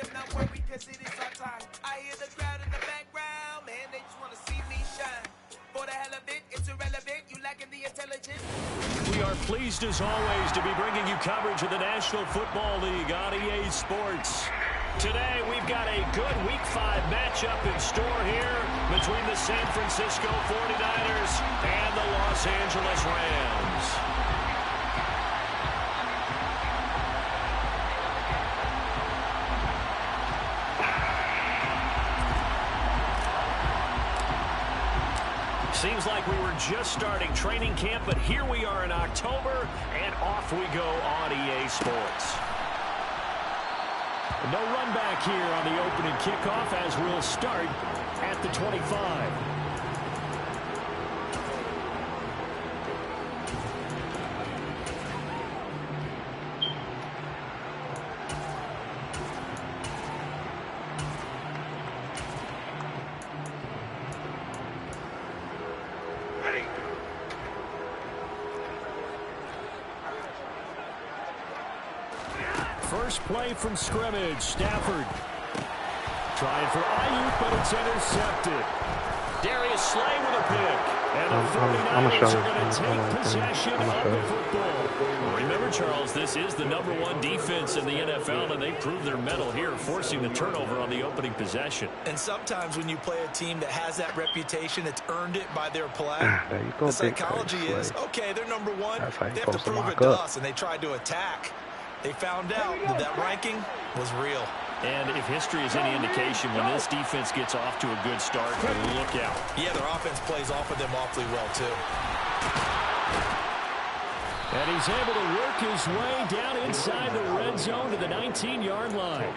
We are pleased as always to be bringing you coverage of the National Football League on EA Sports. Today we've got a good Week 5 matchup in store here between the San Francisco 49ers and the Los Angeles Rams. Seems like we were just starting training camp, but here we are in October, and off we go on EA Sports. No run back here on the opening kickoff as we'll start at the 25. First play from scrimmage. Stafford trying for Ayuk, but it's intercepted. Darius Slay with a pick. And the 49ers are going to take possession of the football. Remember, Charles, this is the #1 defense in the NFL, and they proved their mettle here, forcing the turnover on the opening possession. And sometimes when you play a team that has that reputation, it's earned it by their play. There you go, the psychology is, okay, they're #1. They have to prove it to us, and they tried to attack. They found out that ranking was real. And if history is any indication, when this defense gets off to a good start, look out. Yeah, their offense plays off of them awfully well, too. And he's able to work his way down inside the red zone to the 19-yard line.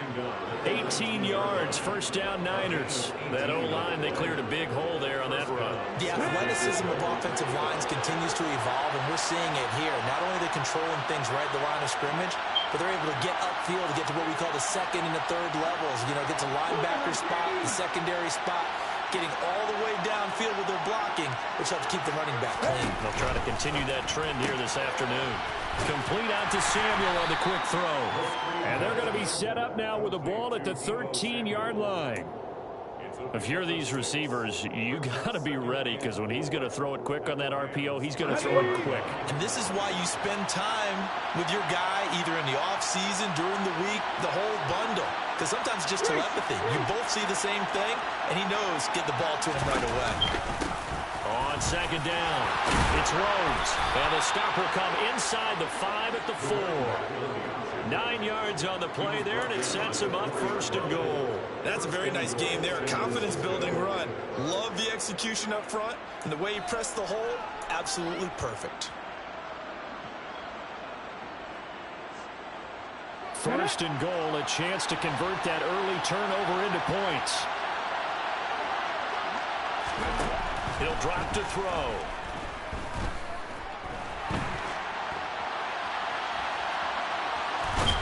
18 yards, first down Niners. That O-line, they cleared a big hole there on that run. The athleticism of offensive lines continues to evolve, and we're seeing it here. Not only are they controlling things right at the line of scrimmage, but they're able to get upfield to get to what we call the second and the third levels. You know, get to linebacker spot, the secondary spot, getting all the way downfield with their blocking, which helps keep the running back clean. They'll try to continue that trend here this afternoon. Complete out to Samuel on the quick throw. And they're going to be set up now with the ball at the 13-yard line. If you're these receivers, you got to be ready, because when he's going to throw it quick on that RPO, he's going to throw it quick. And this is why you spend time with your guy either in the offseason, during the week, the whole bundle. Because sometimes it's just telepathy. You both see the same thing, and he knows get the ball to him right away. On second down, it's Rhodes. And the stop will come inside the 5 at the 4. 9 yards on the play there, and it sets him up first and goal. That's a very nice game there. A confidence-building run. Love the execution up front, and the way he pressed the hole, absolutely perfect. First and goal, a chance to convert that early turnover into points. He'll drop to throw.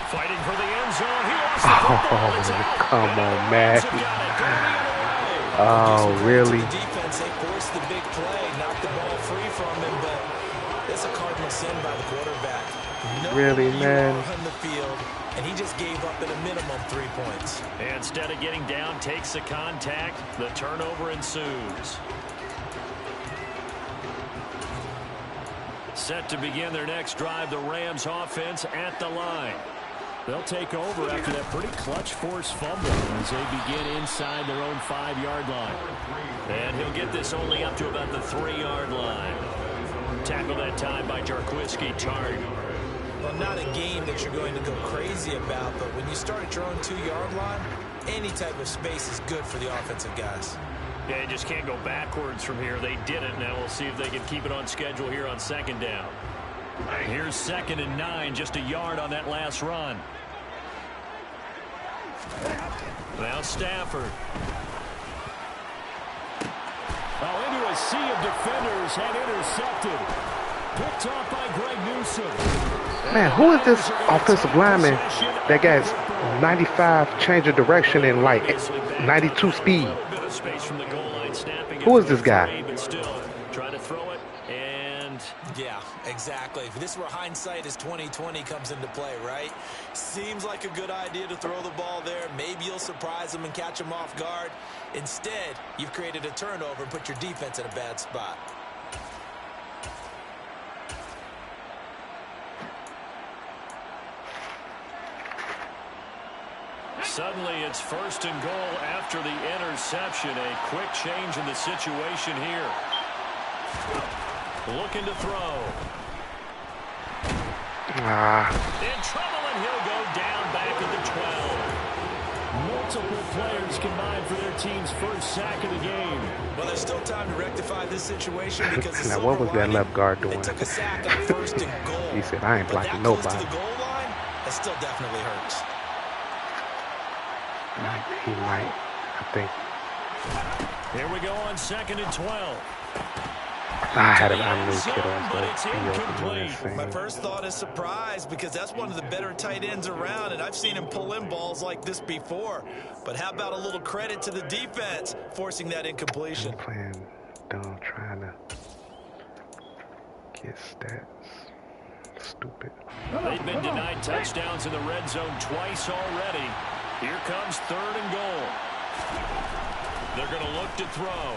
Fighting for the end zone. He lost the football. Come on, man. Oh, really? The defense, they forced the big play, knocked the ball free from him, but that's a cardinal sin by the quarterback. Really, man? On the field, and he just gave up at a minimum 3 points. And instead of getting down, takes the contact. The turnover ensues. Set to begin their next drive, the Rams offense at the line. They'll take over after that pretty clutch forced fumble as they begin inside their own 5-yard line. And he'll get this only up to about the 3-yard line. Tackled that time by Jarquiski Tartt. Well, not a game that you're going to go crazy about, but when you start at your own 2-yard line, any type of space is good for the offensive guys. Yeah, you just can't go backwards from here. They did it. Now we'll see if they can keep it on schedule here on second down. Here's 2nd and 9, just a yard on that last run. Now Stafford. Oh, into a sea of defenders and intercepted. Picked off by Greg Newsome. Man, who is this offensive lineman that got 95 change of direction and like 92 speed? Who is this guy? Trying to throw it, and yeah, Exactly. This is where hindsight is 20/20 comes into play, right? Seems like a good idea to throw the ball there. Maybe you'll surprise them and catch them off guard. Instead, you've created a turnover and put your defense in a bad spot. Suddenly, it's 1st and goal after the interception. A quick change in the situation here. Looking to throw. In trouble, and he'll go down back at the 12. Multiple players combined for their team's first sack of the game. Well, there's still time to rectify this situation because now, what was that left guard doing? They took a sack on 1st and goal. He said, I ain't blocking nobody. To nobody. the goal line, that still definitely hurts. He might, I think. Here we go on 2nd and 12. I had him on the kid on My first thought is surprise because that's one of the better tight ends around, and I've seen him pull in balls like this before. But how about a little credit to the defense forcing that incompletion? Playing dumb, trying to get stats. Stupid. They've been denied touchdowns in the red zone twice already. Here comes 3rd and goal. They're going to look to throw.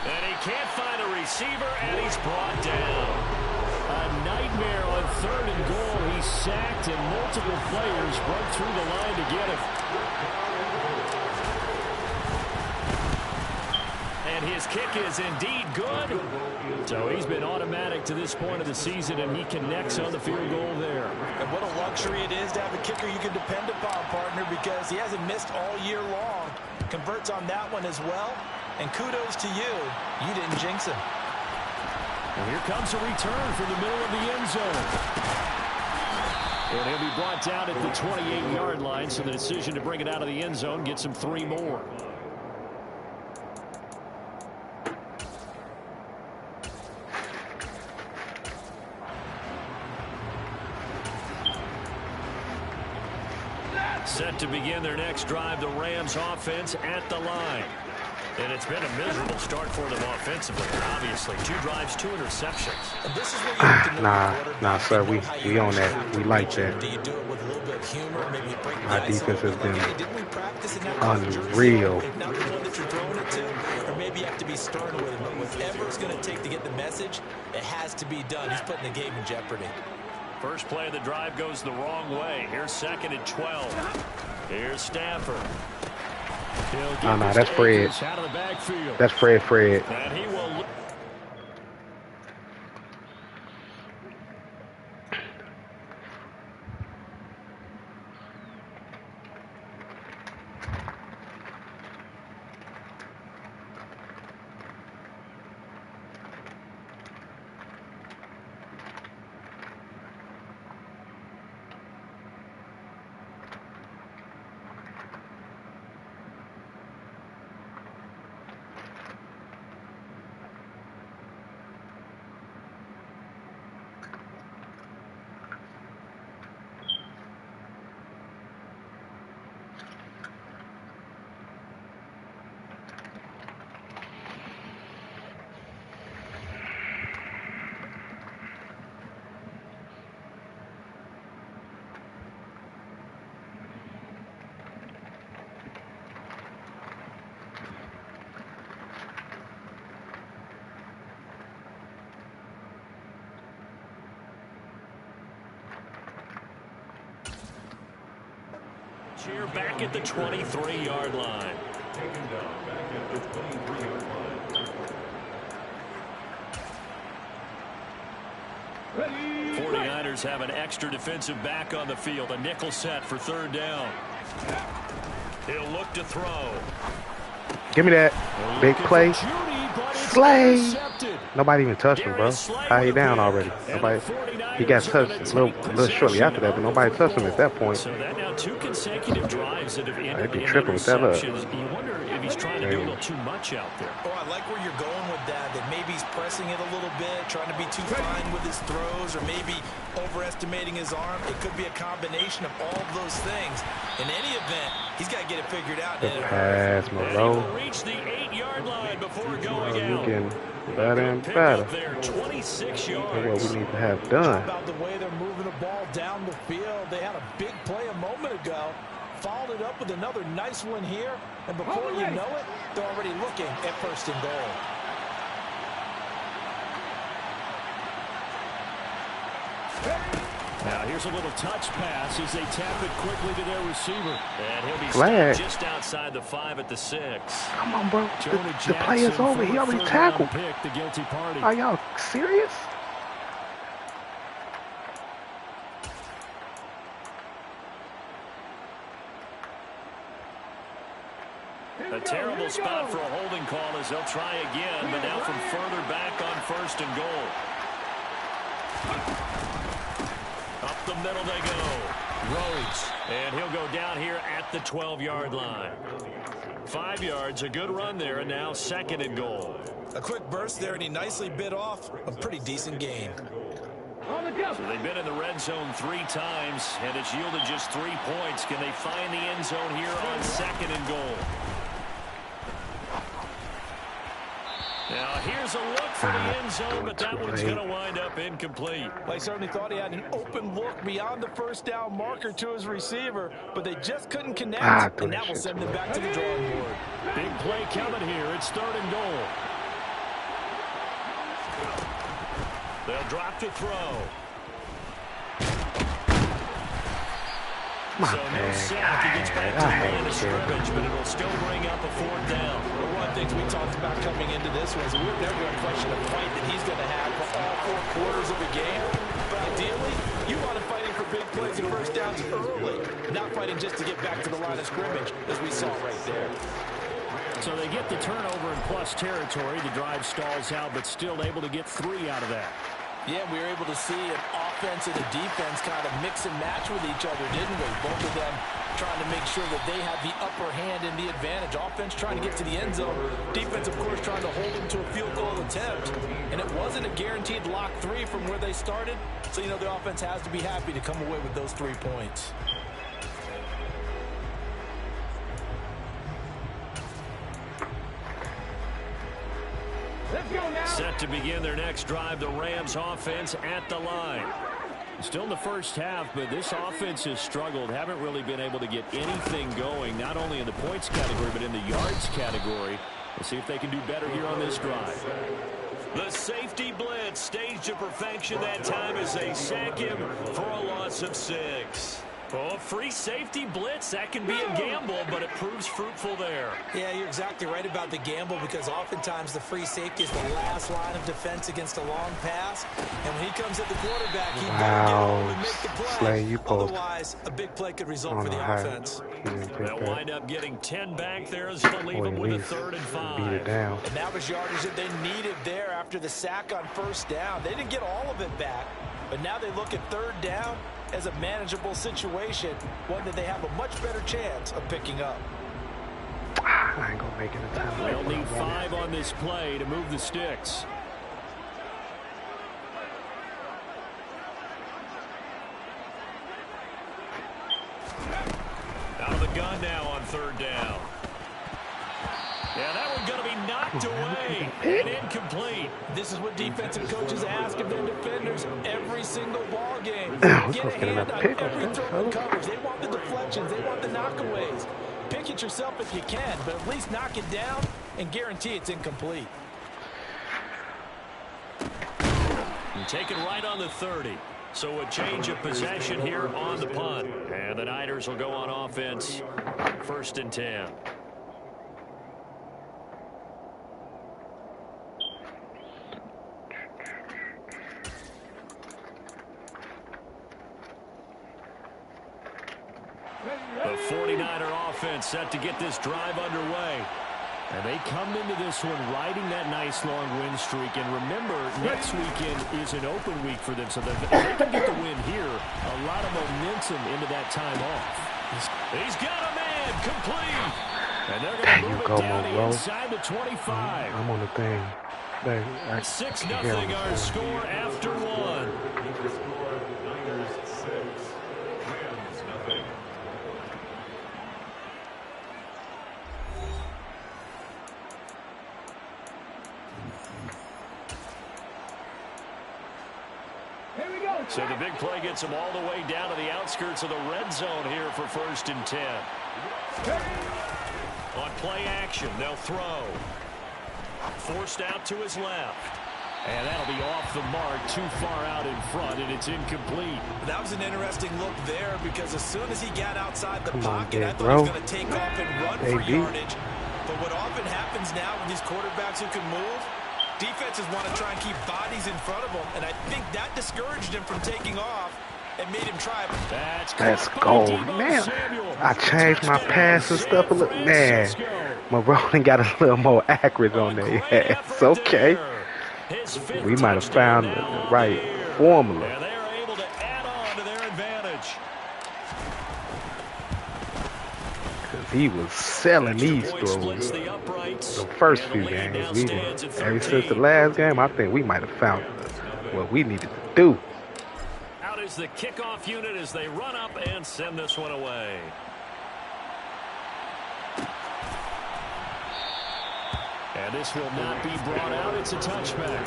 And he can't find a receiver, and he's brought down. A nightmare on 3rd and goal. He's sacked, and multiple players broke through the line to get him. And his kick is indeed good. So he's been automatic to this point of the season, and he connects on the field goal there. And what a luxury it is to have a kicker you can depend upon, partner, because he hasn't missed all year long. Converts on that one as well. And kudos to you. You didn't jinx him. And here comes a return from the middle of the end zone. And he'll be brought down at the 28-yard line, so the decision to bring it out of the end zone gets him 3 more. Set to begin their next drive, the Rams offense at the line. And it's been a miserable start for them offensively. Obviously, 2 drives, 2 interceptions. And this is where you have to know nah, sir, we on that. We like that. Do you do it with a little bit of humor, maybe break the Our ice defense has been didn't we practice in that unreal. If not the one that you're throwing it to, or maybe you have to be stern with him. But whatever it's going to take to get the message, it has to be done. He's putting the game in jeopardy. First play of the drive goes the wrong way. Here's 2nd and 12. Here's Stafford. Oh, no, that's Fred. That's Fred. And he will. Here back at the 23-yard line. Taken down back at the 23-yard line. 49ers have an extra defensive back on the field. A nickel set for 3rd down. He'll look to throw. Give me that big play. Slay. Nobody even touched him, bro. How he down already? Nobody. He got touched a little shortly after that, but nobody touched him at that point. So that now 2 consecutive drives that have ended I'd be tripping with that up. You wonder if he's trying to do a little too much out there. Oh, I like where you're going with that. That maybe he's pressing it a little bit, trying to be too fine with his throws, or maybe overestimating his arm. It could be a combination of all of those things. In any event, he's got to get it figured out. Pass, Moreau. Reach the 8-yard line before going out. Better and better. There, 26 yards. That's what we need to have How done. about the way they're moving the ball down the field? They had a big play a moment ago. Followed it up with another nice one here. And before you know it, they're already looking at 1st and goal. Now here's a little touch pass as they tap it quickly to their receiver. And he'll be Flag. just outside the 5 at the 6. Come on, bro. Jonah The play is Jackson over. He for a already third-down tackled. pick, the guilty party. Are y'all serious? A terrible spot for a holding call as they'll try again, but now from further back on 1st and goal. Up the middle they go. Rhodes. And he'll go down here at the 12-yard line. 5 yards, a good run there, and now 2nd and goal. A quick burst there, and he nicely bit off a pretty decent gain. So they've been in the red zone 3 times, and it's yielded just 3 points. Can they find the end zone here on 2nd and goal? Now here's a look for the end zone, but that one's going to wind up incomplete. Well, he certainly thought he had an open look beyond the 1st down marker to his receiver, but they just couldn't connect, and that will send them back to the drawing board. Big play coming here. It's 3rd and goal. They'll drop to throw. My So no sack. He gets back to the line of scrimmage, but it'll still bring up a 4th down. One of the things we talked about coming into this was we were never going to question a fight that he's going to have for all 4 quarters of the game. But ideally, you want him fighting for big plays and 1st downs early, not fighting just to get back to the line of scrimmage, as we saw right there. So they get the turnover in plus territory. The drive stalls out, but still able to get 3 out of that. Yeah, we were able to see an offense and a defense kind of mix and match with each other, didn't we? Both of them trying to make sure that they have the upper hand and the advantage. Offense trying to get to the end zone. Defense, of course, trying to hold them to a field goal attempt. And it wasn't a guaranteed lock 3 from where they started. So, you know, the offense has to be happy to come away with those 3 points. Set to begin their next drive, the Rams offense at the line. Still in the first half, but this offense has struggled. Haven't really been able to get anything going, not only in the points category, but in the yards category. We'll see if they can do better here on this drive. The safety blitz staged to perfection that time as they sack him for a loss of 6. Oh, free safety blitz, that can be a gamble, but it proves fruitful there. Yeah, you're exactly right about the gamble, because oftentimes the free safety is the last line of defense against a long pass. And when he comes at the quarterback, he better get home and make the play. Otherwise, a big play could result for the offense. They'll wind up getting 10 back there as they'll leave them with a 3rd and 5. Beat it down. And that was yardage that they needed there after the sack on 1st down. They didn't get all of it back, but now they look at 3rd down as a manageable situation, one that they have a much better chance of picking up. I ain't gonna make it in time. They'll need 5 on this play to move the sticks. Out of the gun now on 3rd down. Yeah, that one's going to be knocked away and incomplete. This is what defensive coaches ask of their defenders every single ball game. Get a hand on every throw and coverage. They want the deflections. They want the knockaways. Pick it yourself if you can, but at least knock it down and guarantee it's incomplete. And take it right on the 30. So a change of possession here on the punt. And the Niners will go on offense, 1st and 10. The 49er offense set to get this drive underway. And they come into this one riding that nice long win streak. And remember, next weekend is an open week for them. So that if they can get the win here, a lot of momentum into that time off. He's got a man complete. And they're going to move it down inside the 25. I'm on the thing. 6-0 our score after 1. So the big play gets them all the way down to the outskirts of the red zone here for 1st and 10. On play action, they'll throw. Forced out to his left. And that'll be off the mark, too far out in front, and it's incomplete. That was an interesting look there because as soon as he got outside the pocket, I thought bro. he was going to take off and run for yardage. But what often happens now with these quarterbacks who can move, defenses want to try and keep bodies in front of them, and I think that discouraged him from taking off and made him try. Let's go, man. I changed my pass and stuff a little. Man, my rolling got a little more accurate on there. Yeah, it's okay. We might have found the right formula. And they are able to add on to their advantage. Because he was selling these throws the first few games. Ever since the last game, I think we might have found what we needed to do. Out is the kickoff unit as they run up and send this one away. And this will not be brought out. It's a touchback.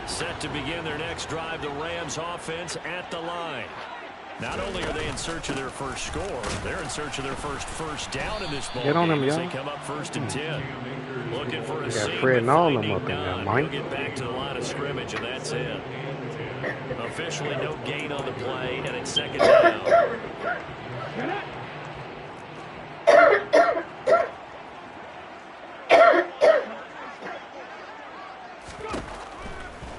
Set to begin their next drive, the Rams offense at the line. Not only are they in search of their first score, they're in search of their first down in this ball Get on game him, as y'all. they come up 1st and 10. Looking for a seam, Fred and all them finding up in there, none. Mike. He'll get back to the line of scrimmage, and that's it. Officially no gain on the play, and it's 2nd down.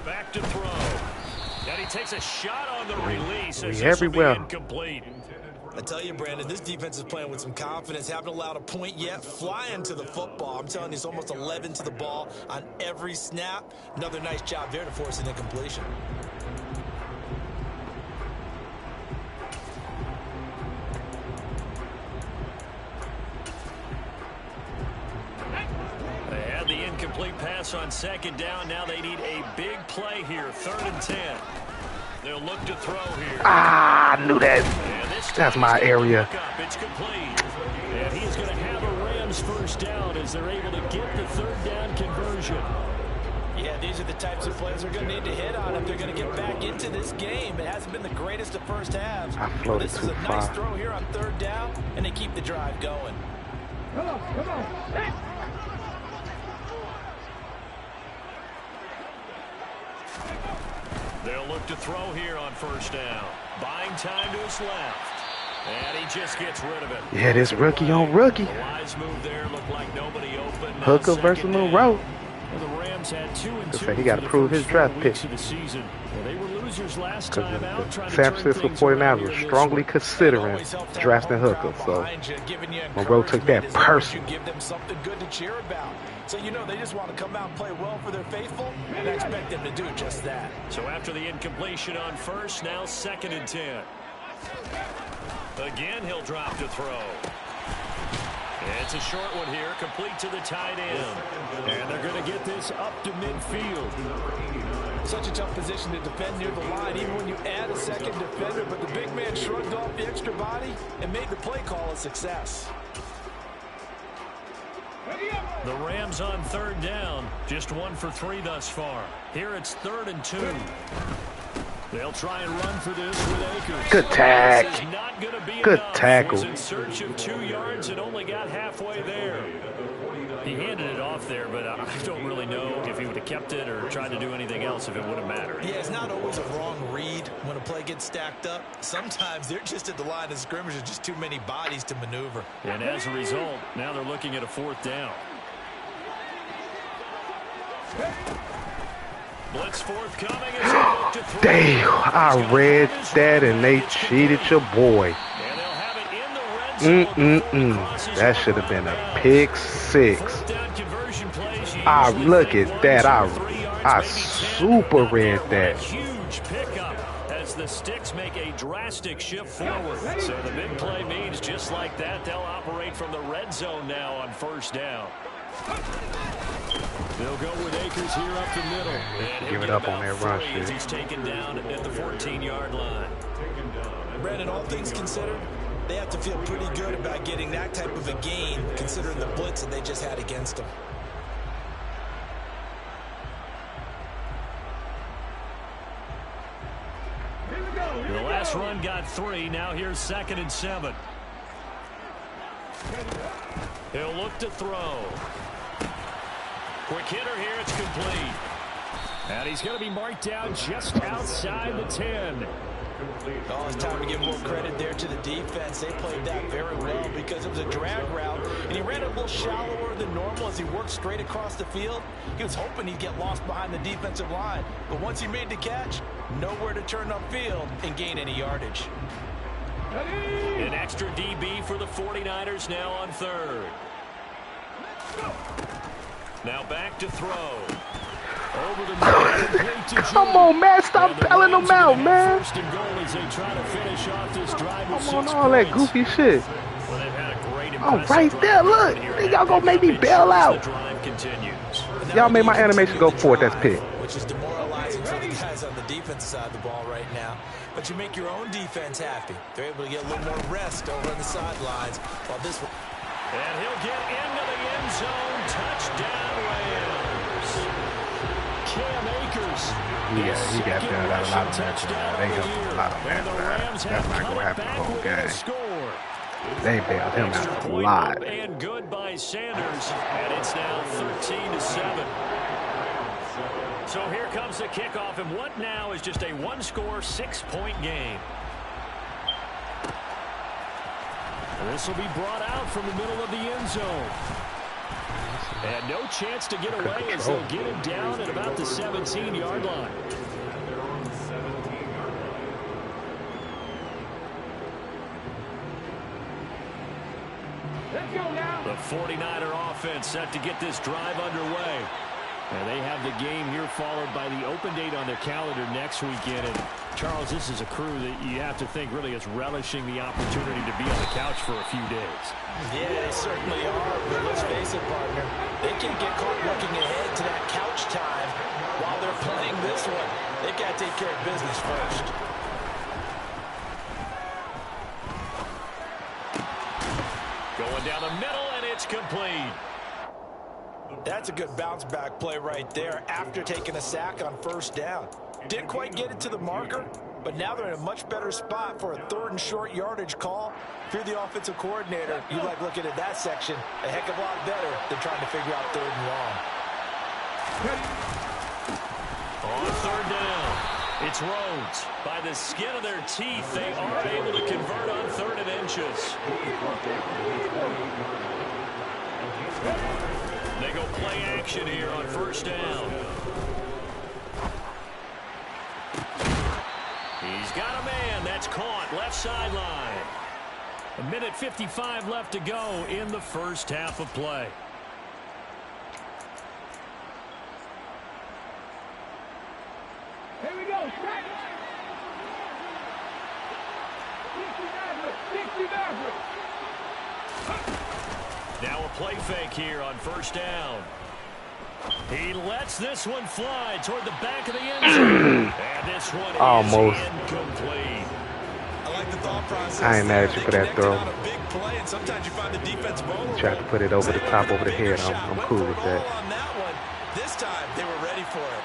Back to throw. And he takes a shot on the release. We everywhere. Incomplete. I tell you, Brandon, this defense is playing with some confidence. Haven't allowed a point yet. Flying to the football. I'm telling you, it's almost 11 to the ball on every snap. Another nice job there to force an incompletion. They had the incomplete pass on 2nd down. Now they need a big play here. 3rd and 10. They'll look to throw here. Ah, I knew that. That's my area. It's complete. And he's going to have a Rams 1st down as they're able to get the 3rd down conversion. Yeah, these are the types of plays they're going to need to hit on if they're going to get back into this game. It hasn't been the greatest of first halves. I floated this too is a far. nice throw here on 3rd down, and they keep the drive going. Come on. They'll look to throw here on 1st down. Buying time to his left. And he just gets rid of it. Yeah, this rookie on rookie. The wise move there looked like nobody open. Hooker versus Monroe. Well, the Rams had 2 and 2. Say he got to prove his draft pick. Well, they were losers last time out. The San Francisco 49ers were strongly considering drafting Hooker, so Monroe took that personal. Give them something good to cheer about. So, you know, they just want to come out and play well for their faithful, and I expect them to do just that. So after the incompletion on 1st, now 2nd and 10. Again, he'll drop to throw. It's a short one here, complete to the tight end. And they're going to get this up to midfield. Such a tough position to defend near the line, even when you add a second defender, but the big man shrugged off the extra body and made the play call a success. The Rams on 3rd down, just 1 for 3 thus far. Here it's 3rd and 2. They'll try and run for this with Akers. Good tag. This is not gonna be Good enough. tackle. Was in search of 2 yards and only got halfway there. He handed it off there, but I don't really know if he would have kept it or tried to do anything else if it would have mattered. Yeah, it's not always a wrong read when a play gets stacked up. Sometimes they're just at the line of scrimmage. There's just too many bodies to maneuver. And as a result, now they're looking at a 4th down. Blitz forthcoming as they look to throw. Damn, I read that and they cheated your boy. And they'll have it in the red zone. That should have been a pick 6. 4th down conversion plays. Ah, look at that. I super read that. Huge pickup as the sticks make a drastic shift forward. So the big play means just like that, they'll operate from the red zone now on 1st down. They'll go with Akers here up the middle. And Give it up on that run, shit. shit. He's taken down at the 14-yard line. Brandon, all things considered, They have to feel pretty good about getting that type of a gain, considering the blitz that they just had against them. The last run got 3. Now here's 2nd and 7. He'll look to throw. Quick hitter here. It's complete. And he's going to be marked down just outside the 10. Oh, it's time to give more credit there to the defense. They played that very well because it was a drag route, and he ran a little shallower than normal as he worked straight across the field. He was hoping he'd get lost behind the defensive line, but once he made the catch, nowhere to turn upfield and gain any yardage. An extra DB for the 49ers now on 3rd. Now back to throw. Over the middle. Come on, man. Stop bailing them out, man. First and goal as they try to finish off this drive with 6 Come on, all that points. goofy shit. Well, they've had a great Oh, right drive there, look. here. Y'all gonna make me bail out. The drive continues. Y'all made my animation go forward. That's pick. Which is demoralizing for the guys on the defense side of the ball right now. But you make your own defense happy. They're able to get a little more rest over on the sidelines. While this one... And he'll get into the end zone. Touchdown, Rams. Cam Akers. Yeah, he got bailed out a lot of matches. They helped a lot of matches. That's not gonna happen the whole game. They bailed him out a lot. And good by Sanders, and it's now 13-7. So here comes the kickoff, and what now is just a one-score, 6-point game. This will be brought out from the middle of the end zone. And no chance to get away as they'll get him down at about the 17-yard line. Let's go now. The 49er offense set to get this drive underway. And they have the game here followed by the open date on their calendar next weekend. And Charles, this is a crew that you have to think really is relishing the opportunity to be on the couch for a few days. Yeah, they certainly are. But let's face it, partner. They can't get caught looking ahead to that couch time while they're playing this one. They've got to take care of business first. Going down the middle, and it's complete. That's a good bounce back play right there after taking a sack on first down. Didn't quite get it to the marker, but now they're in a much better spot for a 3rd and short yardage call. If you're the offensive coordinator, you like looking at that section a heck of a lot better than trying to figure out 3rd and long. On 3rd down, it's Rhodes. By the skin of their teeth, they are able to convert on 3rd and inches. They go play action here on first down. He's got a man. That's caught. Left sideline. 1:55 left to go in the first half of play. Here we go. Strike. 60 Maverick. Now a play fake here on first down. He lets this one fly toward the back of the end zone. And this one Almost. is incomplete. I like the thought process. I ain't mad at you for that throw. On a big play, and sometimes you find the defense vulnerable. Tried to put it over the top, over the head. I'm cool with that. On that one, this time they were ready for it.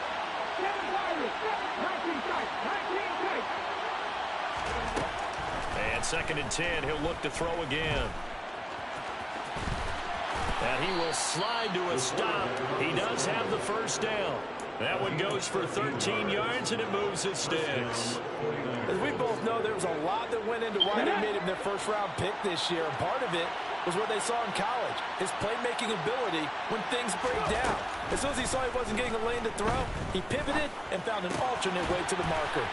And 2nd and 10, he'll look to throw again. And he will slide to a stop. He does have the first down. That one goes for 13 yards, and it moves his sticks. As we both know, there was a lot that went into why they made him their first-round pick this year, and part of it was what they saw in college, his playmaking ability when things break down. As soon as he saw he wasn't getting a lane to throw, he pivoted and found an alternate way to the marker.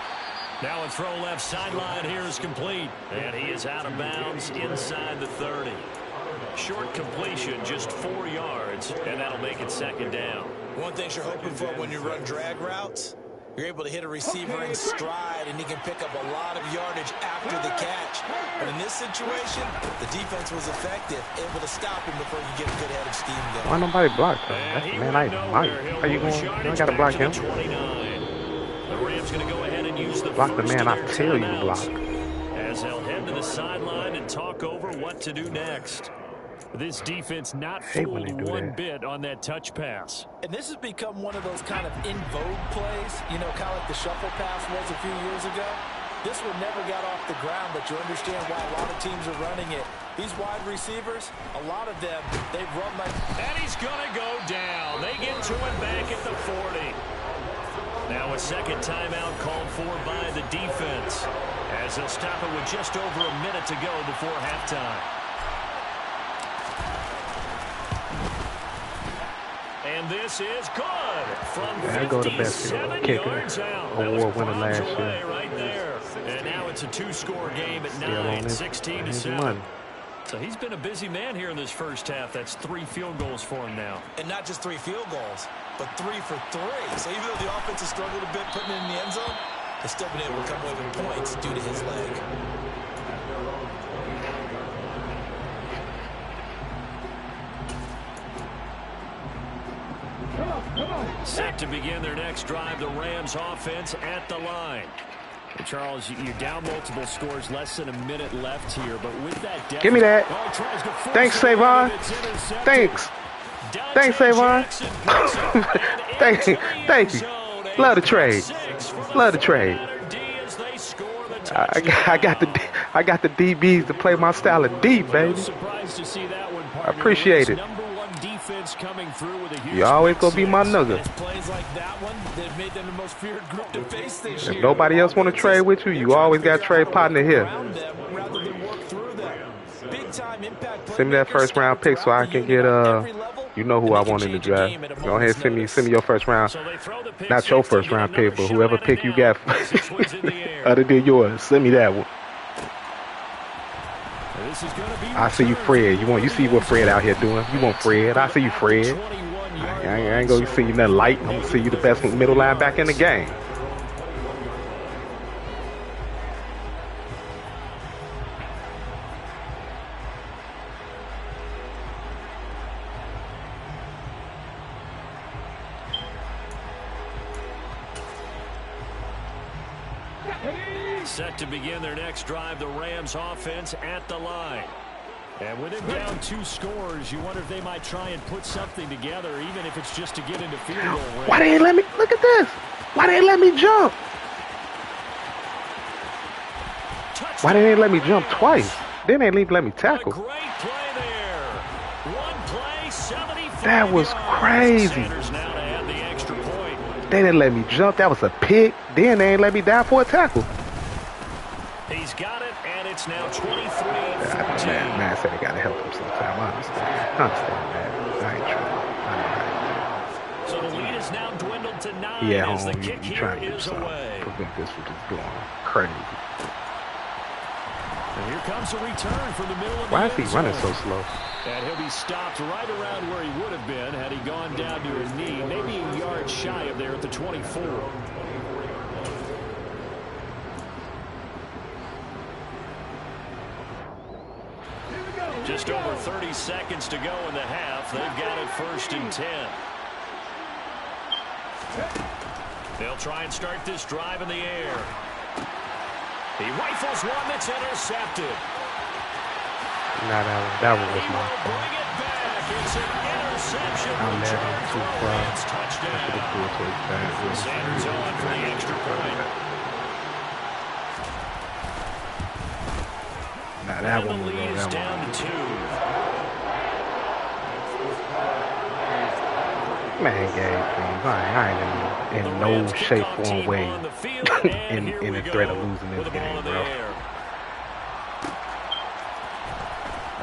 Now a throw left sideline here is complete. And he is out of bounds inside the 30. Short completion, just 4 yards, and that'll make it 2nd down. One thing you're hoping for when you run drag routes, you're able to hit a receiver in stride, and he can pick up a lot of yardage after the catch. But in this situation, the defense was effective, able to stop him before you get a good head of steam going. Why nobody blocked him? That's the man I admire. How you going? You don't got to block him. The Rams going to go ahead and use the Block the man I tell you to block. As they'll head head to the sideline and talk over what to do next. This defense not fooled one bit on that touch pass. And this has become one of those kind of in vogue plays, you know, kind of like the shuffle pass was a few years ago. This one never got off the ground, but you understand why a lot of teams are running it. These wide receivers, a lot of them, they've run like... And he's going to go down. They get to him back at the 40. Now a second timeout called for by the defense, as they'll stop it with just over a minute to go before halftime. And this is good from 57 yards out. Award winner last year. Right there. And now it's a two-score game at 9, 16-7. So he's been a busy man here in this first half. That's 3 field goals for him now. And not just 3 field goals, but 3 for 3. So even though the offense has struggled a bit putting it in the end zone, they've still been able to come away with points due to his leg. Set to begin their next drive, the Rams offense at the line. And Charles, you're down multiple scores, less than a minute left here, but with that deficit, give me that. Thanks, Savon. Thanks. Savon. Thank you. Love the trade. Love the trade. I got the DBs to play my style of D, baby. I appreciate it. You always gonna be my nigga. If nobody else want to trade with you, you always got a trade partner here. Send me that first round pick so I can get you know who I want in the draft. Go ahead, send me your first round. Not your first round pick, but whoever pick you got other than yours. Send me that one. I see you, Fred. You see what Fred out here doing? You want Fred? I see you, Fred. I ain't gonna see you nothing light. I'm gonna see you the best middle linebacker in the game. Set to begin their next drive, the Rams offense at the line. And with it down 2 scores, you wonder if they might try and put something together, even if it's just to get into field goal range. Why they ain't let me, look at this. Why they ain't let me jump? Why they ain't let me jump twice? Then they ain't let me tackle. Great play there. One play, 75 that was crazy. They didn't let me jump. That was a pick. Then they ain't let me die for a tackle. He's got it, and it's now 23-14. Man said they gotta help him sometime. I understand, man. I ain't true. So the lead is now dwindled to 9. Yeah, as the home, kick you here trying to do is something. away. Prevent this from just going crazy. And here comes a return from the middle of the Why is he running so slow? And he'll be stopped right around where he would have been had he gone down to his knee, maybe a yard shy of there at the 24. Just over 30 seconds to go in the half. They've got it 1st and 10. They'll try and start this drive in the air. He rifles one that's intercepted. Nah, that one was my fault. Bring it back. It's an interception. I'm mad at too far. Touchdown. Sanders on for the extra point. Nah, that one was on. Down to 2. Man, Gabe, I ain't in no shape, form, way in the threat of losing this game, bro.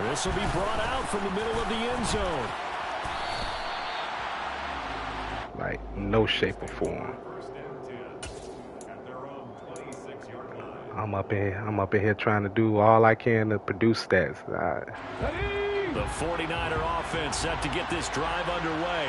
This will be brought out from the middle of the end zone. Like, no shape or form. I'm up in here trying to do all I can to produce stats. The 49er offense set to get this drive underway.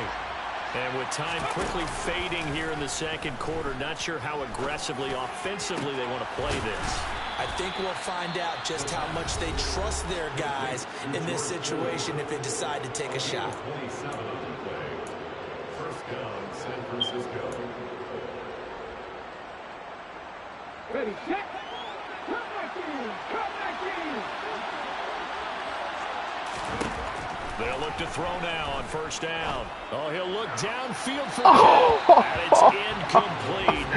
And with time quickly fading here in the second quarter, not sure how aggressively, offensively they want to play this. I think we'll find out just how much they trust their guys in this situation if they decide to take a shot. Ready, set. Come back in. Come back They'll look to throw now on first down. Oh, he'll look downfield for and it's incomplete.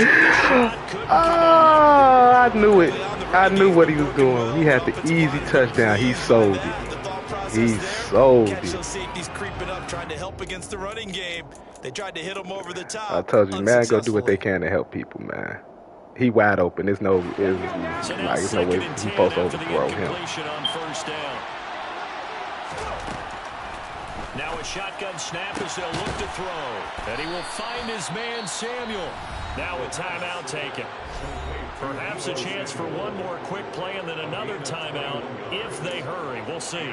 I knew it. I knew what he was doing. He had the easy touchdown. He sold it. He sold it. Safeties creeping up, trying to help against the running game. They tried to hit him over the top. I told you, man, go do what they can to help people, man. He wide open. There's no way he's supposed to overthrow him. Now a shotgun snap as they'll look to throw. And he will find his man, Samuel. Now a timeout taken. Perhaps a chance for one more quick play and then another timeout if they hurry. We'll see.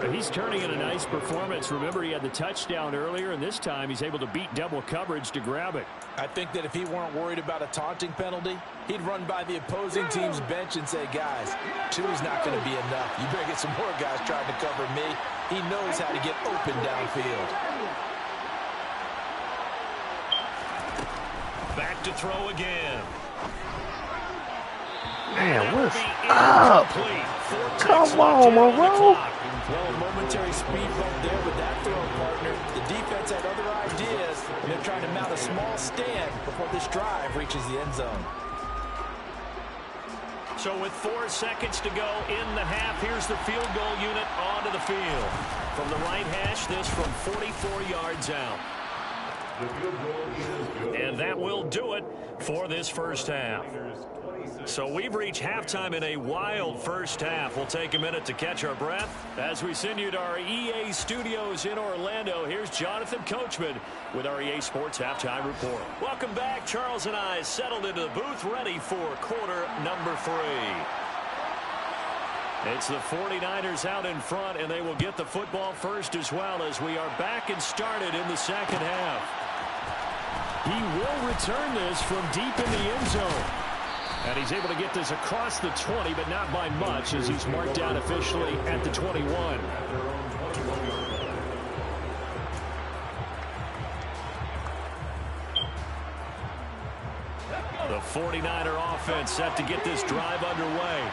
But he's turning in a nice performance. Remember, he had the touchdown earlier, and this time he's able to beat double coverage to grab it. I think that if he weren't worried about a taunting penalty, he'd run by the opposing team's bench and say, guys, 2 is not going to be enough. You better get some more guys trying to cover me. He knows how to get open downfield. Back to throw again. Man, what's up? Come on, Monroe. Well, a momentary speed bump there with that throw, partner. The defense had other ideas, and they're trying to mount a small stand before this drive reaches the end zone. So with 4 seconds to go in the half, here's the field goal unit onto the field. From the right hash, this from 44 yards out. And that will do it for this first half. So we've reached halftime in a wild first half. We'll take a minute to catch our breath. As we send you to our EA studios in Orlando, here's Jonathan Coachman with our EA Sports Halftime Report. Welcome back. Charles and I settled into the booth ready for quarter number 3. It's the 49ers out in front, and they will get the football first as well as we are back and started in the second half. He will return this from deep in the end zone. And he's able to get this across the 20, but not by much as he's marked down officially at the 21. The 49er offense set to get this drive underway.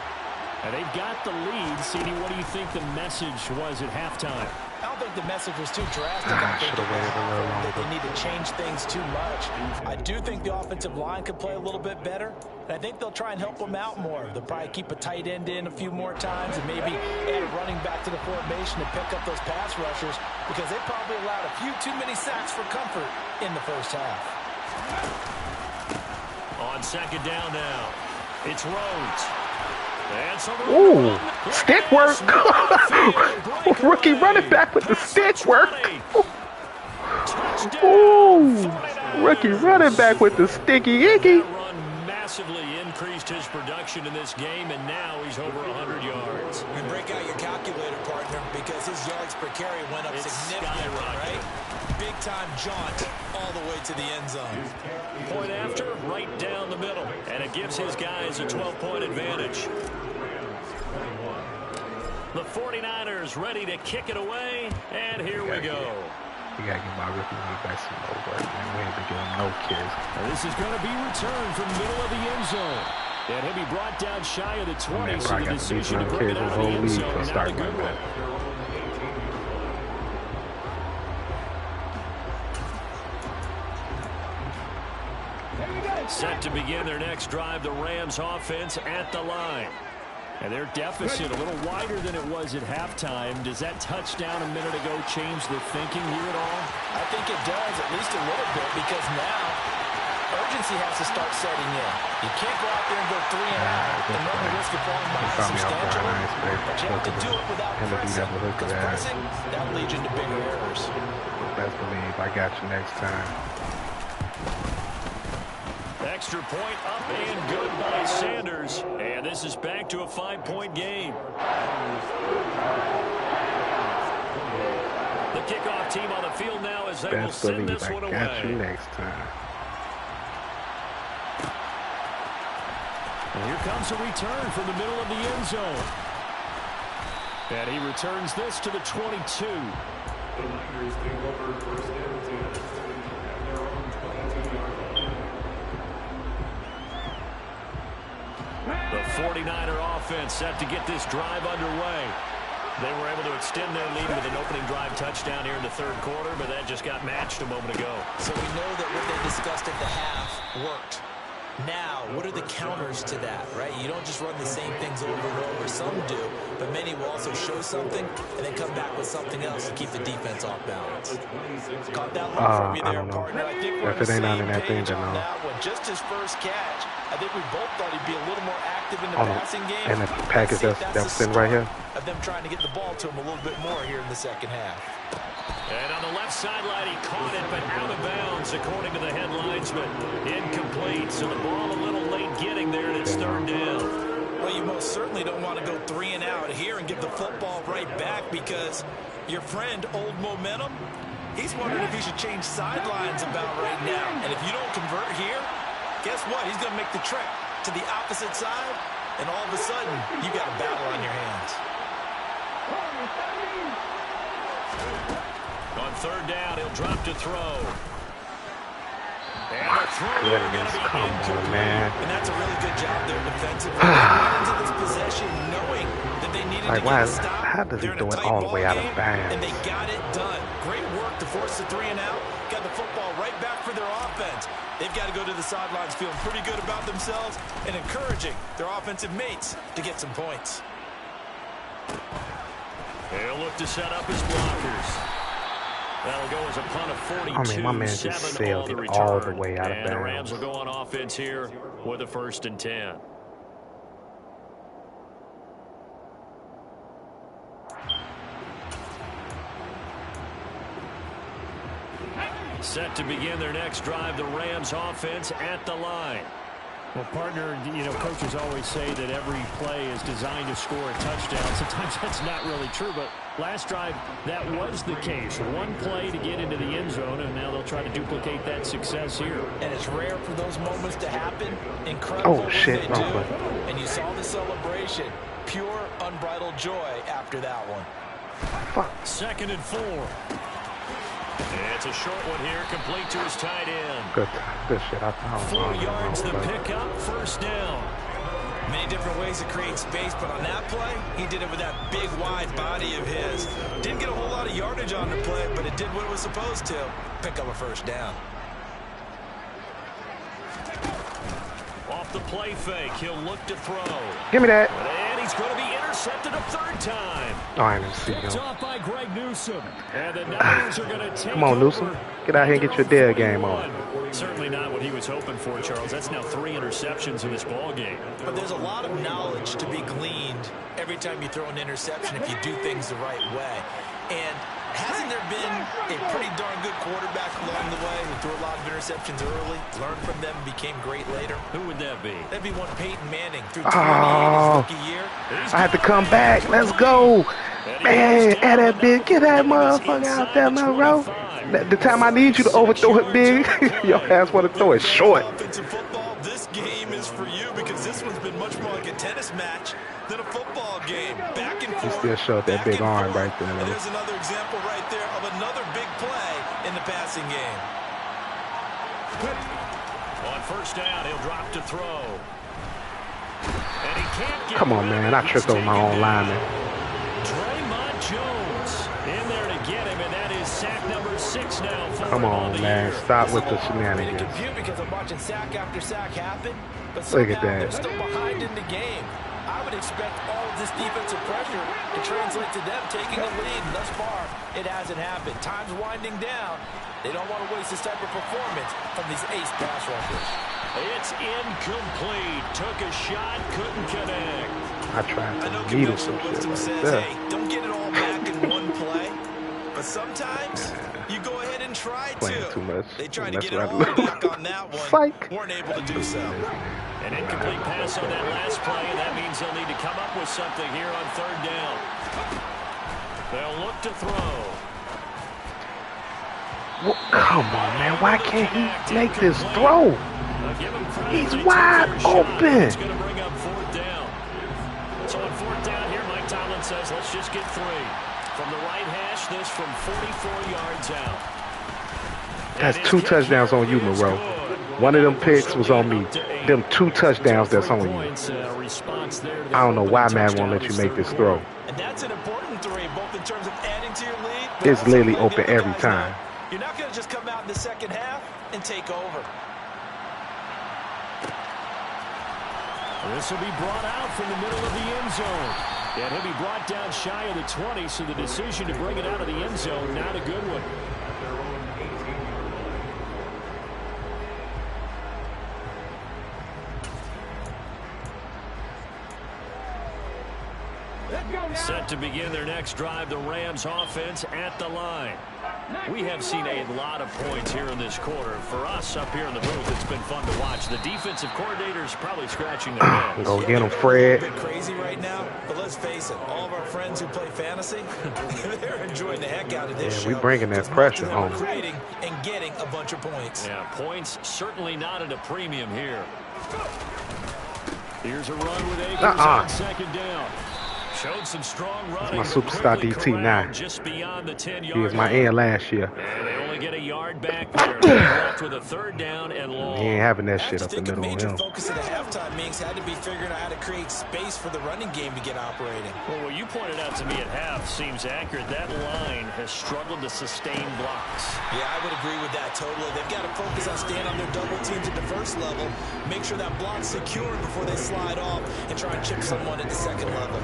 And they've got the lead. CD, what do you think the message was at halftime? I don't think the message was too drastic. I think that they need to change things too much. I do think the offensive line could play a little bit better. And I think they'll try and help them out more. They'll probably keep a tight end in a few more times and maybe add a running back to the formation to pick up those pass rushers because they probably allowed a few too many sacks for comfort in the first half. On second down now, it's Rhodes. Ooh, stick work. Rookie running back with the stick work. Ooh, rookie running back with the sticky icky. Massively increased his production in this game, and now he's over 100 yards. And break out your calculator, partner, because his yards per carry went up significantly, right? Big-time jaunt all the way to the end zone. Point after, right down the middle, and it gives his guys a 12-point advantage. The 49ers ready to kick it away, and here we go. You gotta get my rookie back some more work, man. We ain't been giving no kids. This is going to be returned from the middle of the end zone. And he'll be brought down shy of the 20, so the decision to bring it out of the end zone, not a good one. Set to begin their next drive, the Rams offense at the line. And their deficit a little wider than it was at halftime. Does that touchdown a minute ago change the thinking here at all? I think it does, at least a little bit, because now urgency has to start setting in. You can't go out there and go 3 and out and run the risk of falling behind substantially. But you have to do it without pressing, because pressing, that leads into bigger errors. Best believe I got you next time. Extra point up and good by Sanders. And this is back to a 5-point game. The kickoff team on the field now as they will send this one away. Got you next time. And here comes a return from the middle of the end zone. And he returns this to the 22. The 49er offense set to get this drive underway. They were able to extend their lead with an opening drive touchdown here in the third quarter, but that just got matched a moment ago. So we know that what they discussed at the half worked. Now, what are the counters to that, right? You don't just run the same things over and over. Some do, but many will also show something and then come back with something else to keep the defense off balance. Caught that look from you there, partner. I think we're on the same page on that one. Just his first catch. I think we both thought he'd be a little more active in the passing game. And the package that's sitting right here. Of them trying to get the ball to him a little bit more here in the second half. And on the left sideline, he caught it, but out of bounds, according to the head linesman. Incomplete, so the ball a little late getting there, and it's third down. Well, you most certainly don't want to go 3 and out here and give the football right back because your friend, Old Momentum, he's wondering if he should change sidelines about right now. And if you don't convert here, guess what? He's going to make the trek to the opposite side, and all of a sudden, you got a battle on your hands. On third down, he'll drop to throw. And the throw Goodness, come on, man. And that's a really good job there defensively. They went into this possession knowing that they needed to get a stop. How does he do it all the way out of bounds? And they got it done. Great work to force the 3 and out. Got the football right back for their offense. They've got to go to the sidelines feeling pretty good about themselves and encouraging their offensive mates to get some points. They'll look to set up his blockers. That'll go as a punt of 42. My man just sailed it all the way out of bounds. And the Rams will go on offense here with a 1st and 10. Set to begin their next drive, the Rams offense at the line. Well, partner, coaches always say that every play is designed to score a touchdown. Sometimes that's not really true, but last drive, that was the case. One play to get into the end zone, and now they'll try to duplicate that success here. And it's rare for those moments to happen. Incredible when they do. And you saw the celebration. Pure, unbridled joy after that one. Fuck. 2nd and 4. It's a short one here, complete to his tight end. Good shit. 4 yards the pickup, 1st down. Many different ways to create space, but on that play, he did it with that big, wide body of his. Didn't get a whole lot of yardage on the play, but it did what it was supposed to. Pick up a 1st down. Off the play fake, he'll look to throw. Give me that. And he's going to be intercepted a 3rd time. Oh, I didn't see Picked him. off by Greg Newsome. And the Niners are going to take Come on, Newsome. Get out here and get your dead game on. Certainly not what he was hoping for, Charles. That's now 3 interceptions in this ball game. But there's a lot of knowledge to be gleaned every time you throw an interception if you do things the right way. And hasn't there been a pretty darn good quarterback along the way who threw a lot of interceptions early, learned from them, and became great later? Who would that be? That'd be one Peyton Manning through 28 his rookie year. I had to come back. Let's go. Man, at that big, get that motherfucker out there, man, bro. The time I need you to overthrow it big, your ass want to throw it short. Offensive football, this game is for you because this one's been much more like a tennis match than a football game. Back and forth. He still showed that big arm right there. And there's another example right there of another big play in the passing game. On 1st down, he'll drop to throw. And he can't get Come on, man. I tripped over my own lineman. Draymond Jones in there to get him, and that is sack number 6 now. Come on, man. Stop with the shenanigans. Because I'm watching sack after sack happen, but Look at somehow that. they're still behind in the game. I would expect all of this defensive pressure to translate to them taking a lead. And thus far, it hasn't happened. Time's winding down. They don't want to waste this type of performance from these ace pass rushers. It's incomplete. Took a shot, couldn't connect. I tried I know to needle conventional some wisdom shit says, right hey, don't get it all back in one play. But sometimes you go ahead and try Playing to. too much. They tried to That's get it right. all back on that one. Psych. Weren't able to do so. An incomplete pass on that last play, and that means they'll need to come up with something here on 3rd down. They'll look to throw. Well, come on, man. Why can't he make this throw? He's wide open. It's going to bring up 4th down. So on 4th down here, Mike Tomlin says, let's just get 3. From the right hash, this from 44 yards out. That's 2 touchdowns on you, Monroe. One of them picks was on me. Them 2 touchdowns that's on you. I don't know why Matt won't let you make this throw. And that's an important 3, both in terms of adding to your lead. It's literally open every time. You're not going to just come out in the second half and take over. This will be brought out from the middle of the end zone. And he'll be brought down shy of the 20, so the decision to bring it out of the end zone, not a good one. Set to begin their next drive, the Rams offense at the line. We have seen a lot of points here in this quarter. For us up here in the booth, it's been fun to watch. The defensive coordinator's probably scratching their heads. Go get him, Fred. It's a bit crazy right now, but let's face it, all of our friends who play fantasy, they're enjoying the heck out of this show. We bringing that pressure on. Creating and getting a bunch of points. Yeah, points certainly not at a premium here. Here's a run with Akers on second down. Showed some strong running. My superstar DT now. Just beyond the 10-yard he was my end last year. And they only get a yard back there. Left with a 3rd down and long. He ain't having that shit up the middle of major him. Focus of the halftime meetings had to be figuring out how to create space for the running game to get operating. Well, what you pointed out to me at half seems accurate. That line has struggled to sustain blocks. Yeah, I would agree with that totally. They've got to focus on staying on their double teams at the first level, make sure that block's secured before they slide off and try and chip someone at the second level.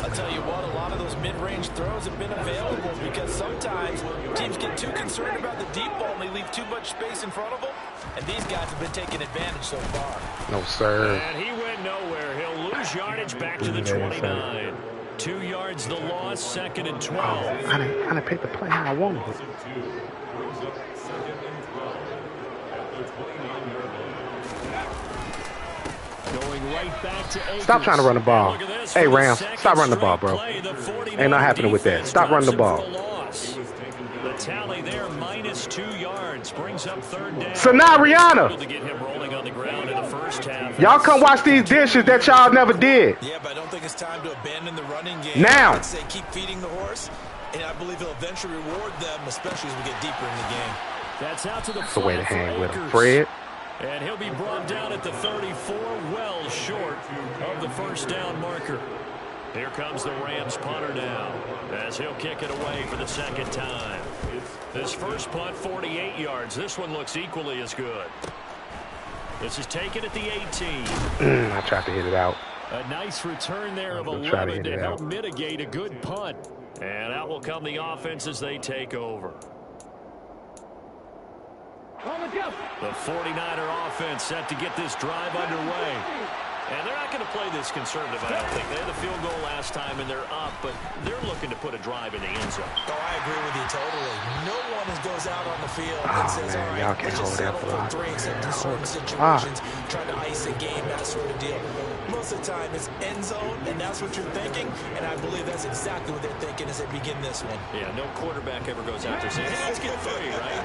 I'll tell you what, a lot of those mid-range throws have been available because sometimes teams get too concerned about the deep ball and they leave too much space in front of them. And these guys have been taking advantage so far. No, sir. And he went nowhere. He'll lose yardage back to the 29. 2 yards the loss, 2nd and 12. Oh, I didn't pick the play how I wanted it. Going right back to Akers. Stop trying to run the ball. Hey, Rams, stop running the ball, bro. Ain't not happening with that. Stop running the ball. The tally there, minus 2 yards, brings up 3rd down. So now, Rihanna. To get him rolling on the ground in the first half. Y'all come watch these dishes that y'all never did. Yeah, but I don't think it's time to abandon the running game. Now. I'd say keep feeding the horse, and I believe he'll eventually reward them, especially as we get deeper in the game. That's out to the That's the way to hang with him, Fred. And he'll be brought down at the 34, well short of the 1st down marker. Here comes the Rams punter now, as he'll kick it away for the 2nd time. This first punt, 48 yards. This one looks equally as good. This is taken at the 18. I tried to hit it out. A nice return there of 11 to help mitigate a good punt. And out will come the offense as they take over. The 49er offense set to get this drive underway. And they're not going to play this conservative, I don't think. They had a field goal last time, and they're up, but they're looking to put a drive in the end zone. Oh, I agree with you totally. No one goes out on the field and says, all right, let's just settle for 3, except in certain situations, trying to ice a game, that sort of deal. Most of the time, it's end zone, and that's what you're thinking, and I believe that's exactly what they're thinking as they begin this one. Yeah, no quarterback ever goes out there saying, hey, let's get 3, right?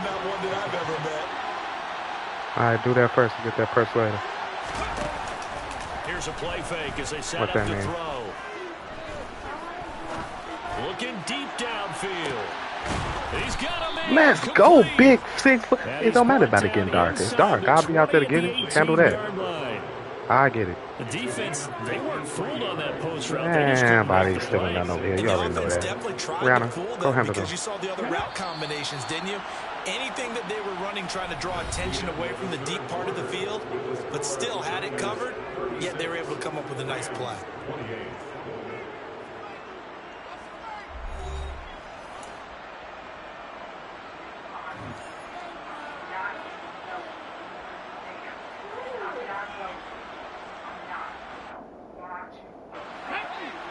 Not one that I've ever met. All right, do that first and get that first later. Here's a play fake as they set up to throw. Looking deep downfield. He's got a man. Let's go, big 6 foot. It don't matter about it getting dark. It's dark. I'll be out there to get it. Handle that. I get it. The defense, they weren't fooled on that post route. Man, body's still none over here. You already know that. Rihanna, go handle them. You saw the other route combinations, didn't you? Anything that they were running, trying to draw attention away from the deep part of the field, but still had it covered, yet they were able to come up with a nice play.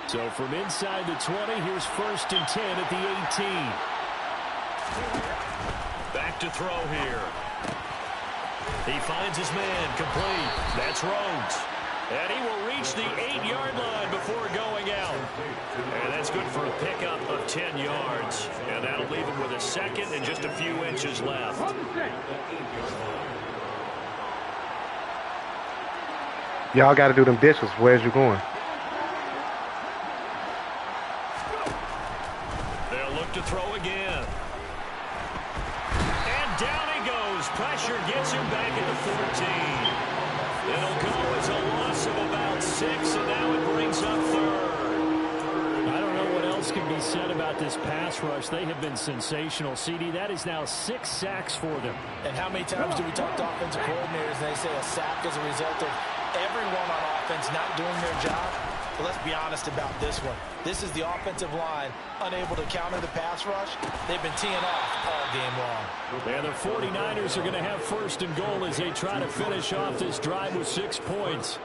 So from inside the 20, here's 1st and 10 at the 18. Back to throw here. He finds his man, complete. That's Rhodes. And he will reach the 8-yard line before going out. And that's good for a pickup of 10 yards. And that'll leave him with a 2nd and just a few inches left. Y'all got to do them dishes. Where's you going? They'll look to throw again. And down he goes His pressure gets him back at the 14. It'll go as a loss of about 6, and now it brings up third. I don't know what else can be said about this pass rush. They have been sensational, CD. That is now 6 sacks for them. And how many times do we talk to offensive coordinators and they say a sack is a result of everyone on offense not doing their job? But let's be honest about this one. This is the offensive line unable to counter the pass rush. They've been teeing off all game long. And the 49ers are going to have first and goal as they try to finish off this drive with 6 points.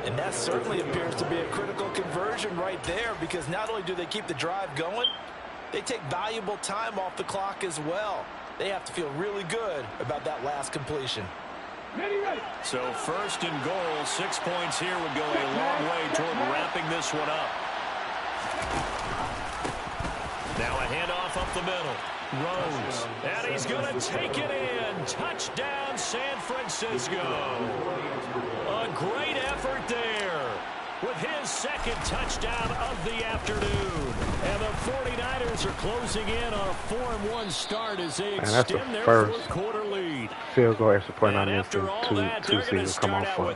And that certainly appears to be a critical conversion right there, because not only do they keep the drive going, they take valuable time off the clock as well. They have to feel really good about that last completion. So first and goal, 6 points here would go a long way toward wrapping this one up. Now a handoff up the middle. Rose, and he's going to take it in. Touchdown, San Francisco. A great effort there with his second touchdown of the afternoon. And the 49ers are closing in on a 4-1 start as they extend their fourth quarter lead. Field goal extra point I missed in two seasons come on for.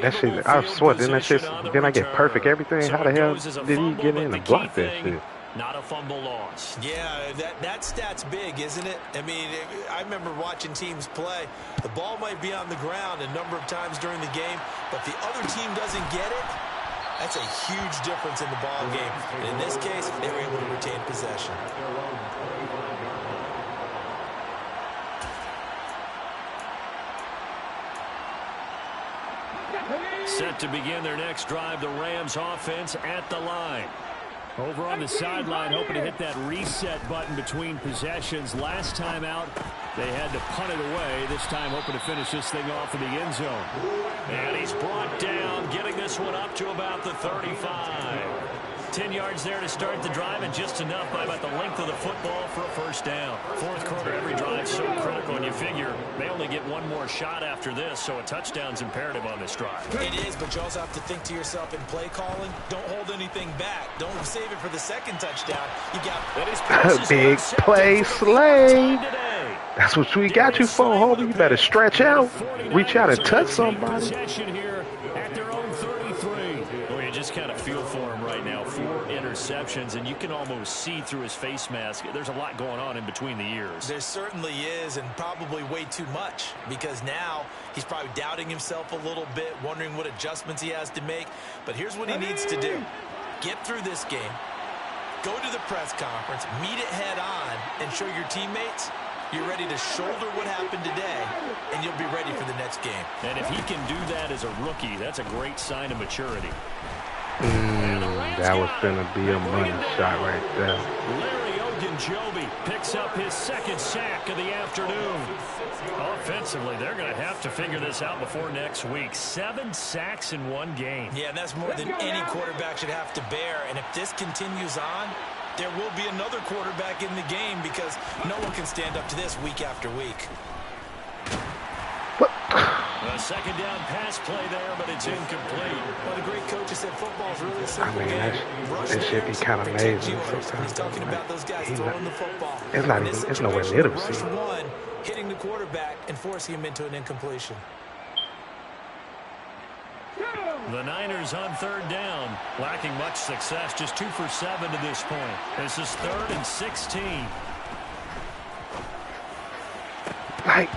That shit, I swear, didn't that shit, didn't I get perfect everything? How the hell did he get in and block that shit? Not a fumble loss. Yeah, that stat's big, isn't it? I mean, I remember watching teams play. The ball might be on the ground a number of times during the game, but the other team doesn't get it. That's a huge difference in the ball game. And in this case, they were able to retain possession. Set to begin their next drive, the Rams offense at the line. Over on the sideline, hoping to hit that reset button between possessions. Last time out, they had to punt it away. This time, hoping to finish this thing off in the end zone. And he's brought down, getting this one up to about the 35. 10 yards there to start the drive, and just enough by about the length of the football for a first down. Fourth quarter, every drive so critical, and you figure they only get one more shot after this, so a touchdown's imperative on this drive. It is, but you also have to think to yourself in play calling, don't hold anything back. Don't save it for the second touchdown. You got big play, Slay. That's what we got you for, homie. You better stretch out, reach out and touch somebody. Just kind of feel for him right now. 4 interceptions, and you can almost see through his face mask. There's a lot going on in between the ears. There certainly is, and probably way too much, because now he's probably doubting himself a little bit, wondering what adjustments he has to make. But here's what he needs to do. Get through this game, go to the press conference, meet it head on, and show your teammates you're ready to shoulder what happened today, and you'll be ready for the next game. And if he can do that as a rookie, that's a great sign of maturity. That was going to be a money shot right there. Larry Ogunjobi picks up his second sack of the afternoon. Offensively, they're going to have to figure this out before next week. 7 sacks in one game. Yeah, and that's more than any quarterback should have to bear. And if this continues on, there will be another quarterback in the game, because no one can stand up to this week after week. What? A second down pass play there, but it's incomplete. Well, the great coach has said football is really a simple game. That should be kind of amazing sometimes. He's talking about those guys throwing the football. It's not even, it's nowhere near the receiver. One, hitting the quarterback and forcing him into an incompletion. The Niners on third down, lacking much success, just 2 for 7 to this point. This is 3rd and 16. Like,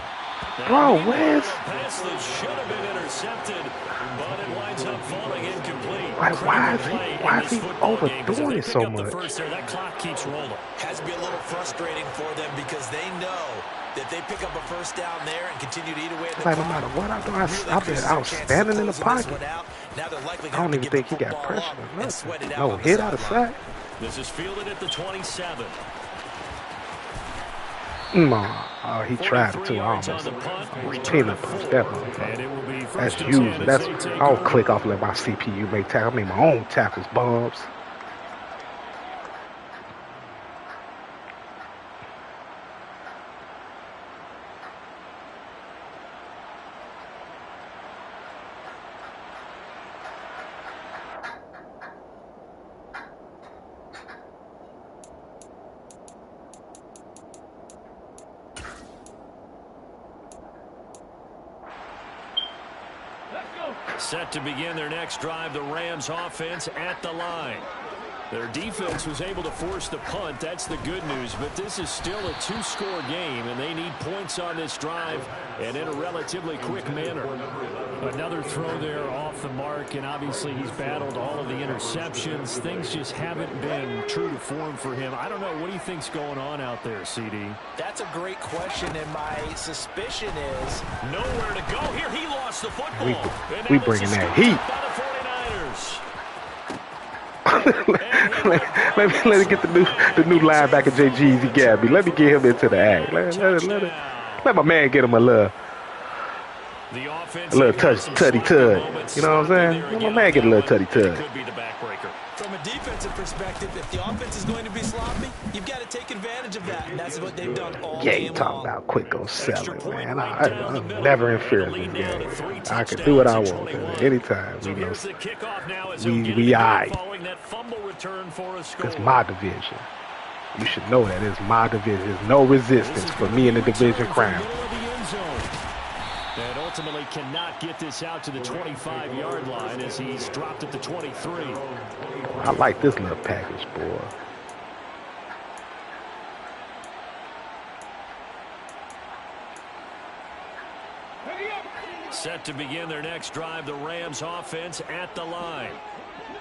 bro, where's... Pass that should have been intercepted, but it winds up falling incomplete. Like, why is he overdoing it so much? That clock keeps rolling. Has to be a little frustrating for them, because they know that they pick up a first down there and continue to eat away at the clock. No matter what I do, I've been outstanding in the pocket. I don't even think he got pressure or nothing. No hit out of sight. This is fielded at the 27. Oh, he tried to too. I almost peanut butter that motherfucker. That's usually. I don't click off and let my CPU make tackles. I make my own tackles, bombs. Set to begin their next drive, the Rams offense at the line. Their defense was able to force the punt. That's the good news. But this is still a two-score game, and they need points on this drive and in a relatively quick manner. Another throw there off the mark, and obviously he's battled all of the interceptions. Things just haven't been true to form for him. I don't know. What do you think's going on out there, CD? That's a great question, and my suspicion is nowhere to go here. He lost the football. We bringing that heat. let me get the new linebacker JGZ Gabby. Let me get him into the act. Let my man get him a little tutty tug. You know what I'm saying? Let my man get a little tutty tug. From a defensive perspective, if the offense is going to be sloppy, you've got to take advantage of that, and that's what they've done all game long. You talking about Quikos selling, man. I'm never in fear of this game. I can do what I want anytime. We aight. It's my division. You should know that it's my division. There's no resistance for me in the division crown. And ultimately cannot get this out to the 25-yard line as he's dropped at the 23. I like this little package, boy. Set to begin their next drive, the Rams offense at the line.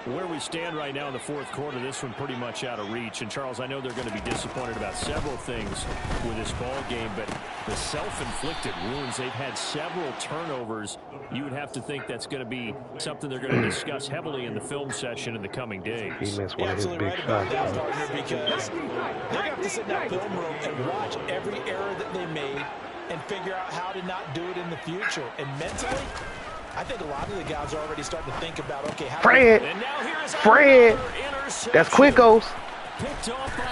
Where we stand right now in the fourth quarter, this one pretty much out of reach. And, Charles, I know they're going to be disappointed about several things with this ball game, but the self-inflicted wounds, they've had several turnovers. You would have to think that's going to be something they're going to discuss heavily in the film session in the coming days. He missed one of his big shots. Because they're going to have to sit in that film room and watch every error that they made and figure out how to not do it in the future. And mentally, I think a lot of the guys are already starting to think about, okay, how Fred, that's Quikos.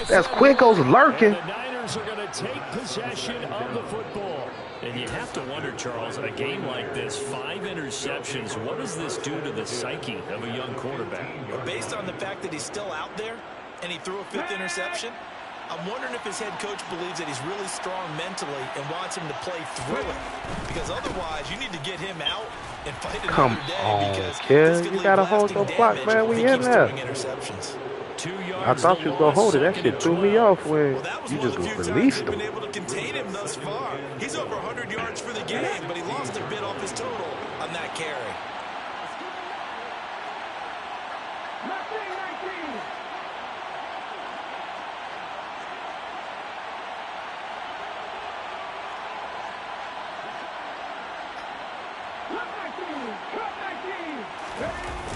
That's Quikos lurking. And the Niners are going to take possession of the football. And you have to wonder, Charles, in a game like this, 5 interceptions, what does this do to the psyche of a young quarterback? Well, based on the fact that he's still out there and he threw a 5th interception, I'm wondering if his head coach believes that he's really strong mentally and wants him to play through it. Because otherwise, you need to get him out and fight another day. Because kid. You got to hold the block, man. We in there. I thought you was going to hold it. That shit threw me off when you just released him. Been able to contain him thus far. He's over 100 yards for the game, but he lost a bit off his total on that carry.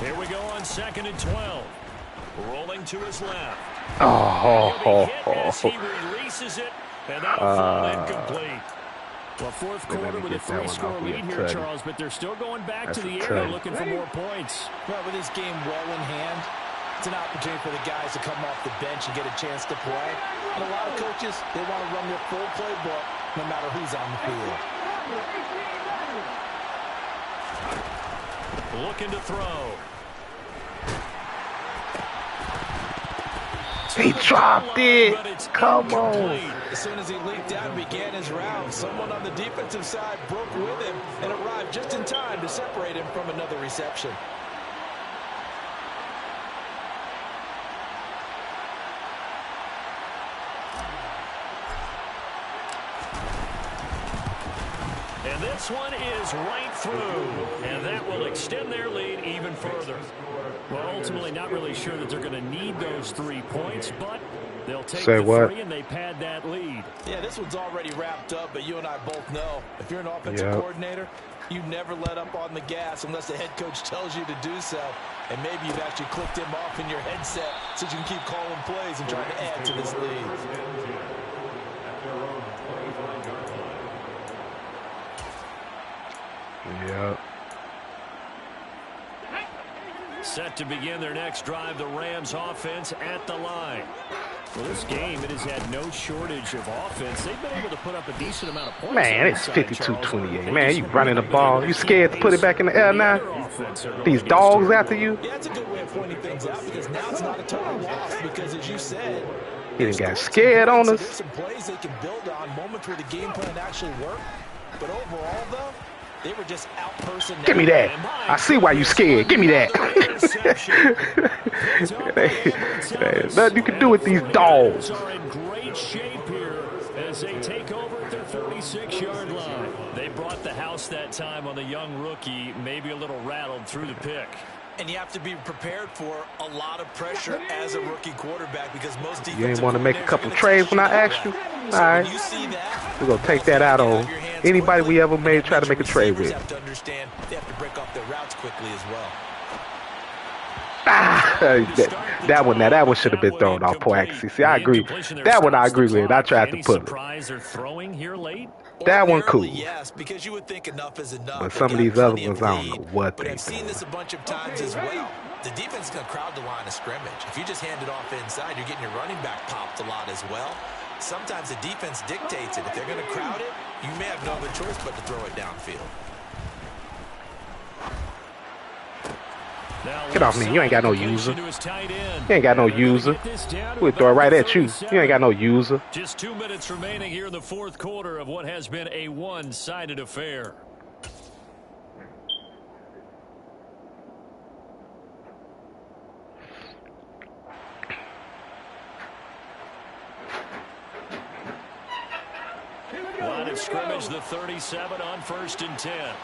Here we go on 2nd and 12. Rolling to his left. Oh, he releases it, and that'll fall incomplete. Well, fourth quarter with a 3-score lead here, Charles, but they're still going back to the air looking for more points. Well, with this game well in hand, it's an opportunity for the guys to come off the bench and get a chance to play. And a lot of coaches, they want to run their full playbook no matter who's on the field. Looking to throw. He dropped it. Come on. As soon as he leaped out and began his round, someone on the defensive side broke with him and arrived just in time to separate him from another reception. And this one is right through, and that will extend their lead even further. Well, ultimately not really sure that they're going to need those 3 points, but they'll take the 3 and they pad that lead. Yeah, this one's already wrapped up, but you and I both know if you're an offensive coordinator, you never let up on the gas unless the head coach tells you to do so. And maybe you've actually clicked him off in your headset so you can keep calling plays and trying to add to this lead. Yeah. Set to begin their next drive, the Rams offense at the line. Well, this game, it has had no shortage of offense. They've been able to put up a decent amount of points. Man, it's 52-28. Man, you running the ball. You scared to put it back in the air now? These dogs after you? Yeah, that's a good way of pointing things out because now it's not a total loss because, as you said, he done got scared on us. There's some plays they can build on, moments where the game plan actually worked. But overall, though, They were just out-personed. Give me that. I see why you scared. Give me that. There's nothing you can do with these dogs. Are in great shape here as they take over at their 36-yard line. They brought the house that time on the young rookie, maybe a little rattled through the pick. And you have to be prepared for a lot of pressure as a rookie quarterback because most defensive You ain't want to make a couple trades when I asked you? All right. We're going to take that out on anybody we ever made try to make a trade with. They have to understand they have to break off their routes quickly as well. That one should have been thrown off poor accuracy. See, I agree. That one I agree with. I tried to put it. That one cool. Yes, because you would think enough is enough. But some of these other ones, I don't know what they But I've seen this a bunch of times as well. The defense is going to crowd the line of scrimmage. If you just hand it off inside, you're getting your running back popped a lot as well. Sometimes the defense dictates it. If they're going to crowd it, you may have no other choice but to throw it downfield. Get off me. You ain't got no user. You ain't got no user. We'll throw it right at you. You ain't got no user. Just 2 minutes remaining here in the fourth quarter of what has been a one-sided affair. Line of scrimmage, the 37 on 1st and 10.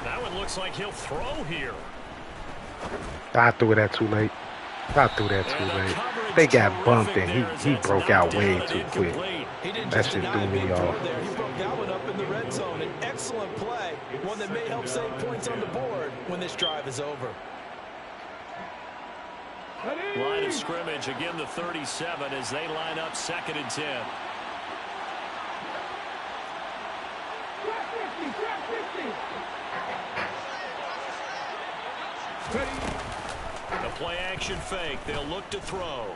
That one looks like he'll throw here. I threw that too late. They got bumped and he broke out way too quick. That shit threw me off. He broke that one up in the red zone. An excellent play. One that may help save points on the board when this drive is over. Line of scrimmage, again the 37 as they line up 2nd and 10. The play action fake. They'll look to throw.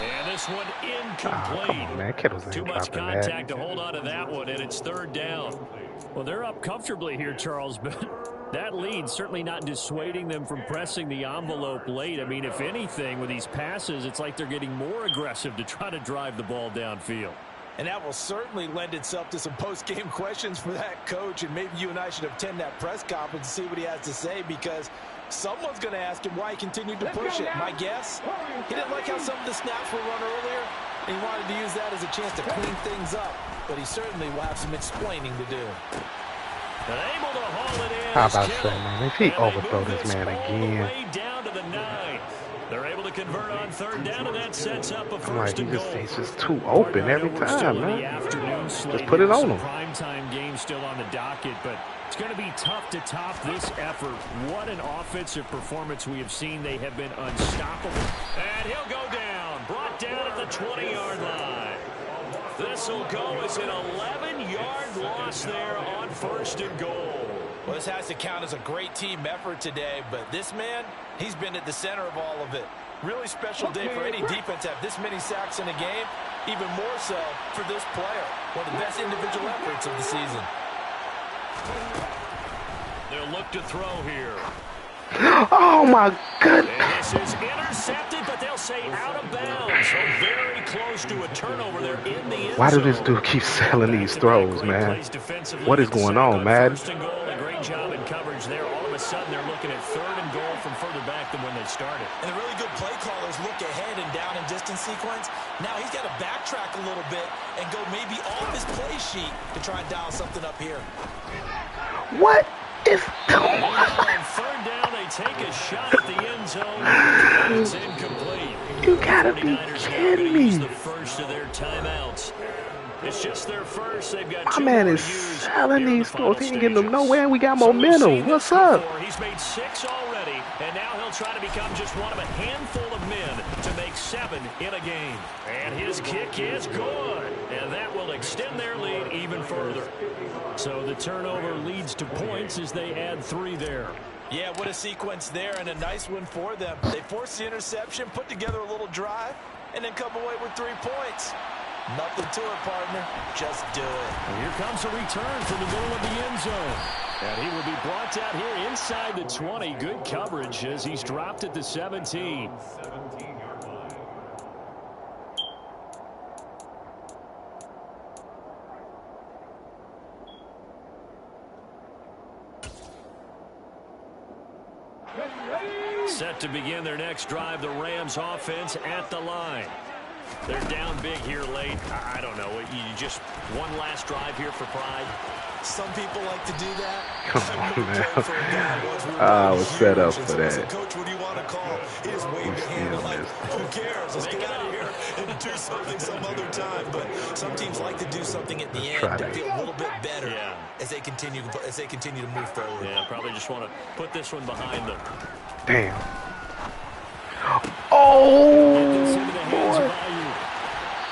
And this one incomplete. Come on, man. Kittles ain't Too much dropping contact that. to hold on to that one, and it's 3rd down. Well, they're up comfortably here, Charles, but that lead certainly not dissuading them from pressing the envelope late. I mean, if anything, with these passes, it's like they're getting more aggressive to try to drive the ball downfield. And that will certainly lend itself to some post-game questions for that coach. And maybe you and I should attend that press conference and see what he has to say, because someone's going to ask him why he continued to push it. My guess, he didn't like how some of the snaps were run earlier, and he wanted to use that as a chance to clean things up. But he certainly will have some explaining to do. Able to haul it in. How about that, man? If he overthrow this man again. Down to the 9. They're able to convert on 3rd down, and that sets up a 1st and goal. He's just too open every time, man. Just put it on him. Primetime game still on the docket, but it's going to be tough to top this effort. What an offensive performance we have seen. They have been unstoppable. And he'll go down. Brought down at the 20-yard line. This will go as an 11-yard loss there on 1st and goal. Well, this has to count as a great team effort today, but this man, he's been at the center of all of it. Really special day for any defense to have this many sacks in a game, even more so for this player. One of the best individual efforts of the season. They'll look to throw here. Oh, my goodness. And this is intercepted, but they'll say out of bounds. So very close to a turnover there in the end zone. Why do this dude keep selling these throws, man? What is going on, man? 1st and goal, a great job in coverage there. All of a sudden, they're looking at 3rd and goal from further back than when they started. And the really good play callers look ahead and down and distance sequence. Now he's got to backtrack a little bit and go maybe off his play sheet to try and dial something up here. What is going on? 3rd down, they take a shot at the end zone. It's incomplete. You gotta be kidding me. The first of their timeouts. It's just their first. They've got my man is selling these throws. He ain't getting them nowhere, and we got momentum. What's up? He's made 6 already, and now he'll try to become just one of a handful of men to make 7 in a game. And his kick is good, and that will extend their lead even further. So the turnover leads to points as they add 3 there. Yeah, what a sequence there, and a nice one for them. They forced the interception, put together a little drive, and then come away with 3 points. Nothing to it, partner. Just do it. And here comes a return from the middle of the end zone. And he will be brought out here inside the 20. Good coverage as he's dropped at the 17. Set to begin their next drive, the Rams offense at the line. They're down big here late. I don't know. You just one last drive here for pride. Some people like to do that. Come on, man. I was set up for that. Coach, what do you want to call? He just waved the hand like, who cares? Let's get out of here and do something some other time. But some teams like to do something at the end to feel a little bit better as they continue to move forward. Yeah, probably just want to put this one behind them. Damn. Oh, boy.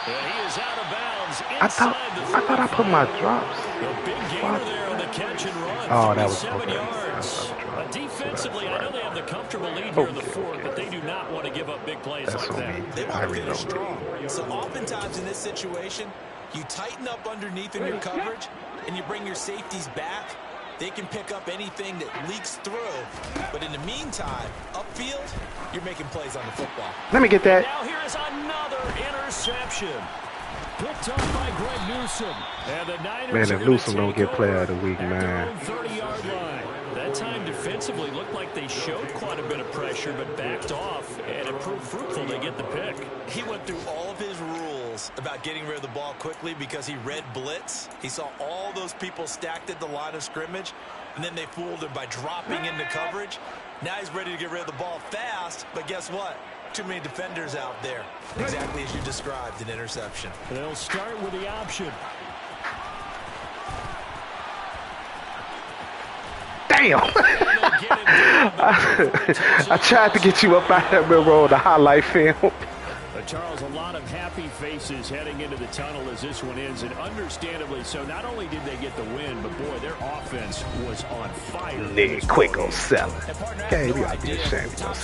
He is out of bounds. I thought I put my drops. A big gainer there on the catch and run. Oh, that was 7 okay. yards. Defensively, I know they have the comfortable lead here in the fourth, but they do not want to give up big plays like that. They want to finish strong. So oftentimes in this situation, you tighten up underneath in your coverage, and you bring your safeties back. They can pick up anything that leaks through. But in the meantime, upfield, you're making plays on the football. Let me get that. Now here is another interception. Picked up by Greg Newsome. And the Niners Man, if Newsome don't get player of the week, man. 30-yard line. That time defensively looked like they showed quite a bit of pressure, but backed off, and it proved fruitful to get the pick. He went through all of his rules about getting rid of the ball quickly because he read blitz. He saw all those people stacked at the line of scrimmage, and then they fooled him by dropping into coverage. Now he's ready to get rid of the ball fast, but guess what? Too many defenders out there. Exactly as you described, an interception. They'll start with the option. Damn. I tried to get you up out of that roll, the highlight film. Charles, a lot of happy faces heading into the tunnel as this one ends, and understandably so. Not only did they get the win, but boy, their offense was on fire. Quikos 7. Okay, we gotta be ashamed of yourself.